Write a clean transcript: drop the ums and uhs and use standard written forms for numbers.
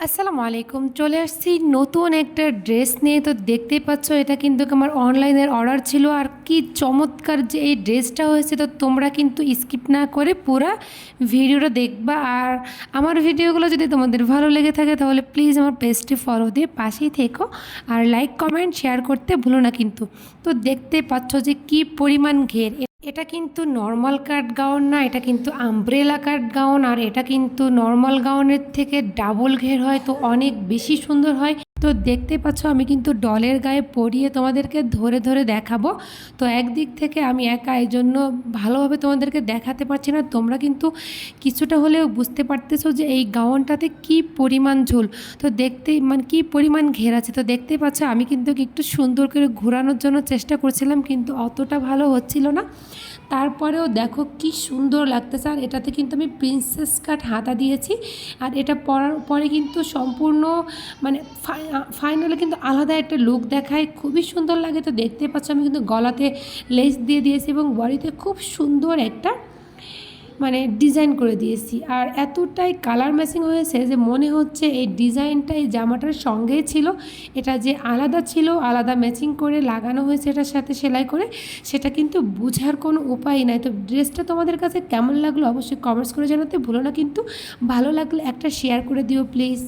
আসসালামু আলাইকুম। চলে আসছি নতুন একটা ড্রেস নিয়ে। তো দেখতেই পাচ্ছ এটা কিন্তু আমার অনলাইনের অর্ডার ছিল। আর কি চমৎকার যে এই ড্রেসটা হয়েছে। তো তোমরা কিন্তু স্কিপ না করে পুরা ভিডিওটা দেখবা। আর আমার ভিডিওগুলো যদি তোমাদের ভালো লেগে থাকে তাহলে প্লিজ আমার পেজটি ফলো দিয়ে পাশেই থেকো। আর লাইক কমেন্ট শেয়ার করতে ভুলো না কিন্তু। তো দেখতে পাচ্ছ যে কি পরিমাণ ঘের। এটা কিন্তু নর্মাল কাট গাউন না, এটা কিন্তু আমব্রেলা কাট গাউন। আর এটা কিন্তু নর্মাল গাউনের থেকে ডাবল ঘের হয়, তো অনেক বেশি সুন্দর হয়। তো দেখতে পাচ্ছ আমি কিন্তু ডলের গায়ে পরিয়ে তোমাদেরকে ধরে ধরে দেখাবো। তো একদিক থেকে আমি একা, এই জন্য ভালোভাবে তোমাদেরকে দেখাতে পারছি না। তোমরা কিন্তু কিছুটা হলেও বুঝতে পারতেছো যে এই গাউনটাতে কি পরিমাণ ঝোল। তো দেখতেই কি পরিমাণ ঘের আছে। তো দেখতেই পাচ্ছ আমি কিন্তু একটু সুন্দর করে ঘোরানোর জন্য চেষ্টা করছিলাম, কিন্তু অতটা ভালো হচ্ছিল না। তারপরেও দেখো কি সুন্দর লাগতেছে। আর এটাতে কিন্তু আমি প্রিন্সেস কাট হাতা দিয়েছি। আর এটা পরার পরে কিন্তু সম্পূর্ণ ফাইনালে কিন্তু আলাদা একটা লুক দেখায়, খুবই সুন্দর লাগে। তো দেখতে পাচ্ছ আমি কিন্তু গলাতে লেস দিয়ে দিয়েছি এবং বডিতে খুব সুন্দর একটা ডিজাইন করে দিয়েছি। আর এতটাই কালার ম্যাচিং হয়েছে যে মনে হচ্ছে এই ডিজাইনটা এই জামাটার সঙ্গেই ছিল। এটা যে আলাদা ছিল, আলাদা ম্যাচিং করে লাগানো হয়েছে এটার সাথে সেলাই করে, সেটা কিন্তু বোঝার কোনো উপায় নাই। তো ড্রেসটা তোমাদের কাছে কেমন লাগলো অবশ্যই কমেন্টস করে জানাতে ভুলো না কিন্তু। ভালো লাগলে একটা শেয়ার করে দিও প্লিজ।